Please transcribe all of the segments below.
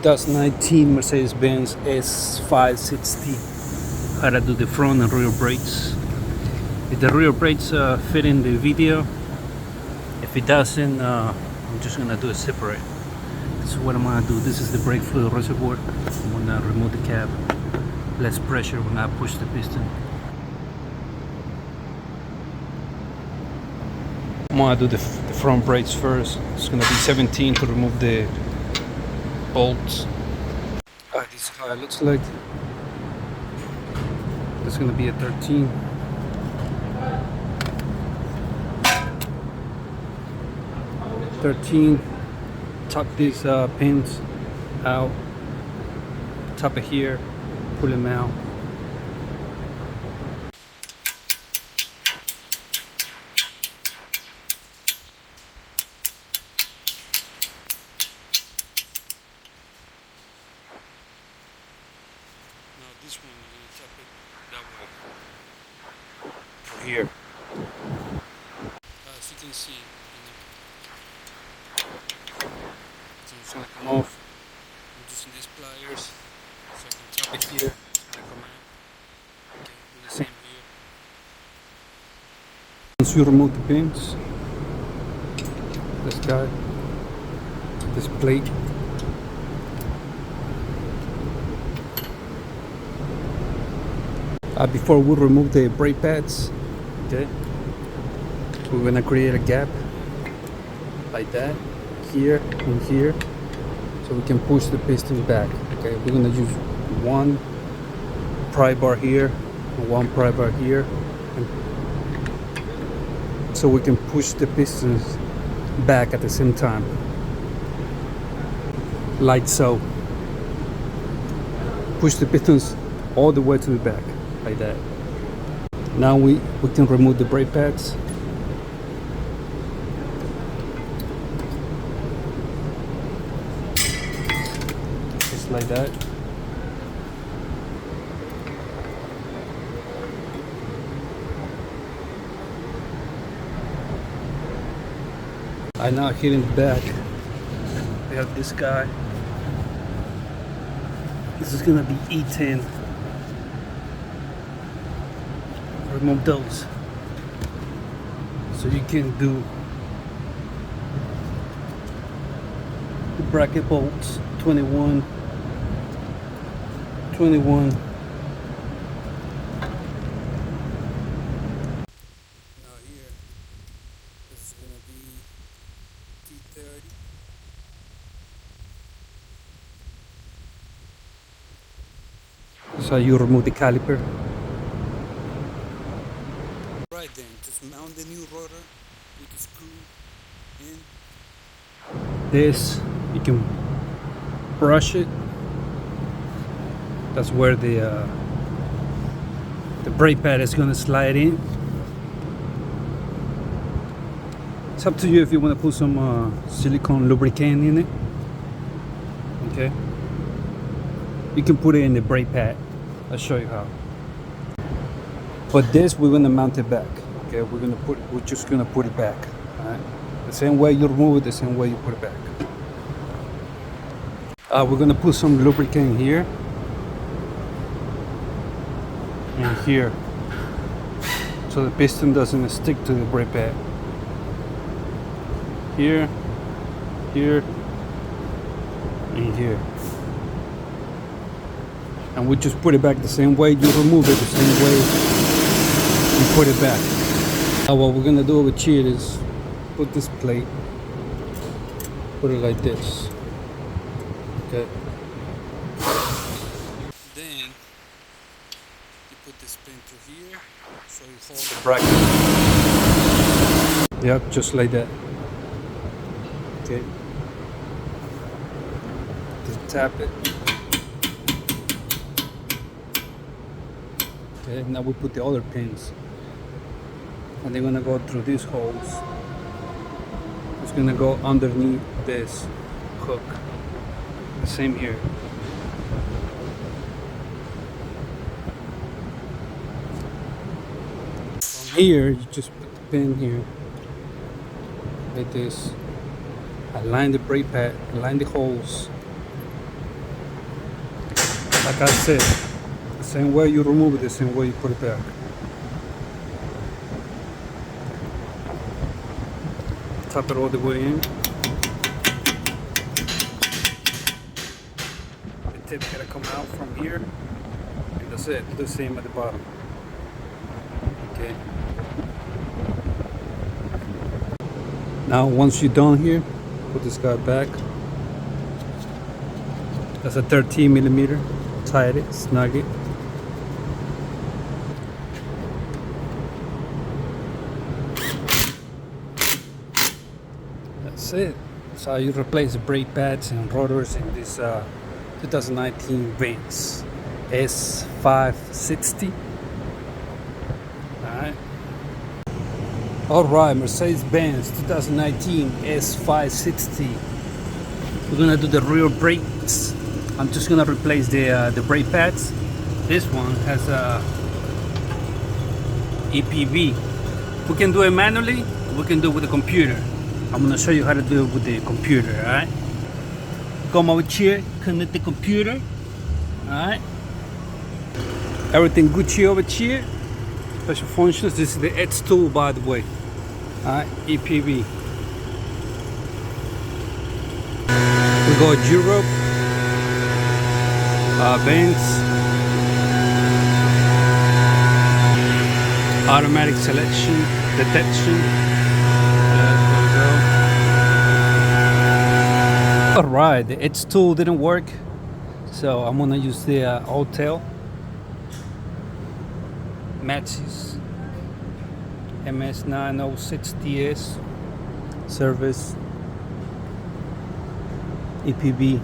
2019 Mercedes-Benz S560. How to do the front and rear brakes. If the rear brakes fit in the video, if it doesn't, I'm just gonna do it separate. This is what I'm gonna do. This is the brake fluid reservoir. I'm gonna remove the cap. Less pressure when I push the piston. I'm gonna do the front brakes first. It's gonna be 17 to remove the bolts. This is how it looks like. It's gonna be a 13. Tuck these pins out, top it here, pull them out. Now this one, you're gonna tap it that way, from here. As you can see, it's gonna come off. I'm using these pliers, so I can tap it here. It's gonna come out. Okay, do the same here. Once you remove the pins, this guy, this plate, before we remove the brake pads, okay, we're gonna create a gap like that, here and here, so we can push the piston back. Okay, we're gonna use one pry bar here and one pry bar here, and so we can push the pistons back at the same time, like so. Push the pistons all the way to the back, like that. Now we can remove the brake pads. Just like that. I now here in the back, we have this guy. This is gonna be E10. Remove those, so you can do the bracket bolts. 21. Now here, this is gonna be T30. So you remove the caliper. Right then, just mount the new rotor with the screw in. This, you can brush it. That's where the brake pad is gonna slide in. It's up to you if you want to put some silicone lubricant in it. Okay, you can put it in the brake pad. I'll show you how. But this, we're gonna mount it back. Okay, we're just gonna put it back. All right, the same way you remove it, the same way you put it back. We're gonna put some lubricant here and here, so the piston doesn't stick to the brake pad. Here, here, and here. And we just put it back the same way you remove it, the same way you put it back. What we're gonna do over here is put this plate, put it like this. Okay. Then you put this pin through here, so you hold the bracket. Yep, just like that. Okay. Just tap it. Okay, now we put the other pins, and they're gonna go through these holes. It's gonna go underneath this hook. The same here. From here, you just put the pin here, like this. Align the brake pad, align the holes, Like I said, the same way you remove it, the same way you put it back. Tap it all the way in. The tip gotta come out from here, and that's it. Do the same at the bottom. Okay. Now, once you're done here, put this guy back. That's a 13mm. Tight it, snug it. That's it. That's how you replace the brake pads and rotors in this 2019 Benz S560. Alright, Mercedes-Benz 2019 S560. We're gonna do the rear brakes. I'm just gonna replace the brake pads. This one has a EPV. We can do it manually, we can do it with the computer. I'm gonna show you how to do it with the computer, alright? Come over here, connect the computer. Alright. Everything Gucci over here. Special functions. This is the Axtuo, by the way. Alright, EPV. We go Europe. Benz, automatic selection, detection. Alright, the Axtuo didn't work, so I'm gonna use the hotel Matches MS906DS service EPV.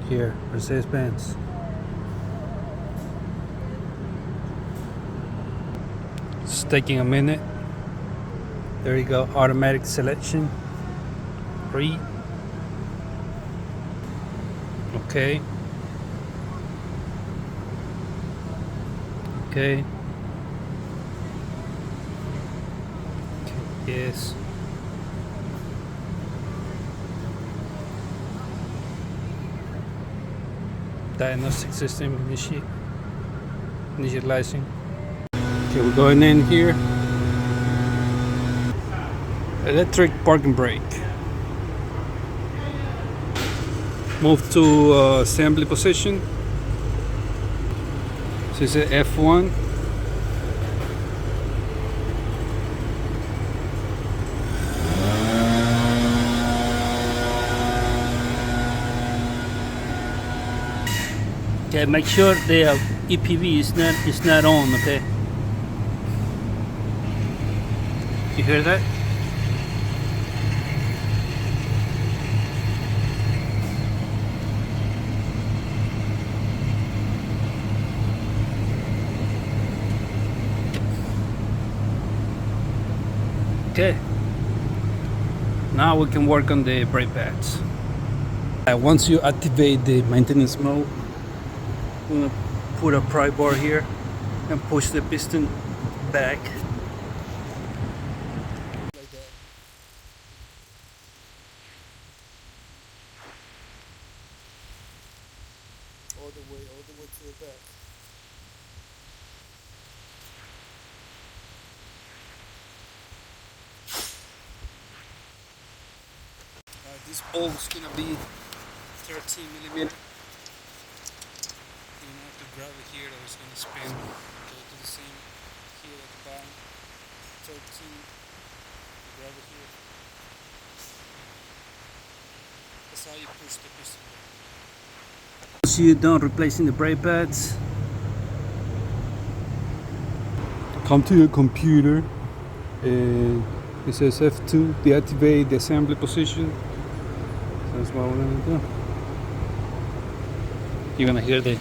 Here, Mercedes-Benz. It's taking a minute. There you go, automatic selection. Read. Okay. Okay. Yes. Diagnostic system initializing. Okay, we're going in here. Electric parking brake. Move to assembly position. So it's a F1. Okay, make sure the EPV is not on. Okay, you hear that? Okay, now we can work on the brake pads. Once you activate the maintenance mode, I'm gonna put a pry bar here and push the piston back. Like that. All the way to the back. This bolt is gonna be 13mm. You have to grab it here, that is gonna spin. Okay, do the same here at the bottom. 13. Grab it here. That's how you push the piston back. Once you're done replacing the brake pads, come to your computer and it says F2, deactivate the assembly position. That's what we're gonna do. You're gonna hear the.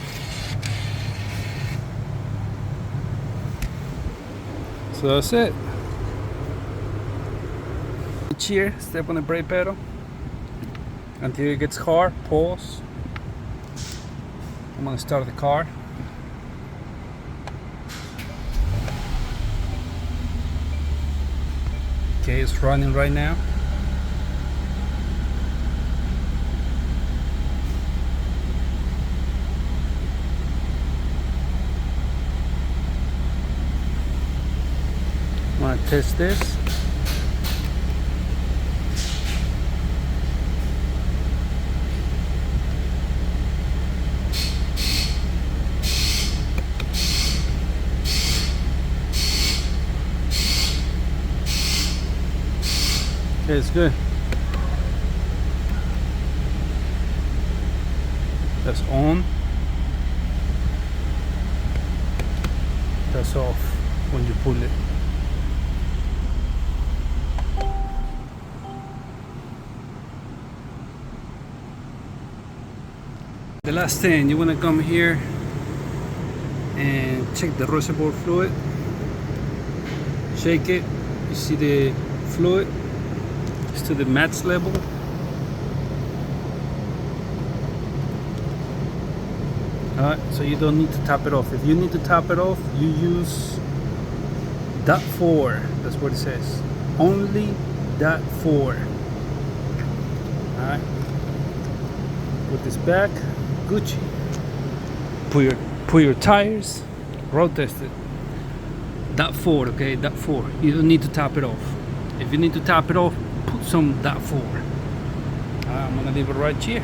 So that's it. Here, step on the brake pedal until it gets hard. Pause. I'm gonna start the car. Okay, it's running right now. I'm gonna test this. Okay, it's good. That's on. That's off when you pull it. The last thing, you want to come here and check the reservoir fluid. Shake it. You see the fluid? It's to the max level. Alright, so you don't need to top it off. If you need to top it off, you use .4. That's what it says. Only .4. Alright. Put this back. Gucci. Put your tires. Road test it. .4, okay? .4. You don't need to top it off. If you need to top it off, put some .4. I'm gonna leave it right here.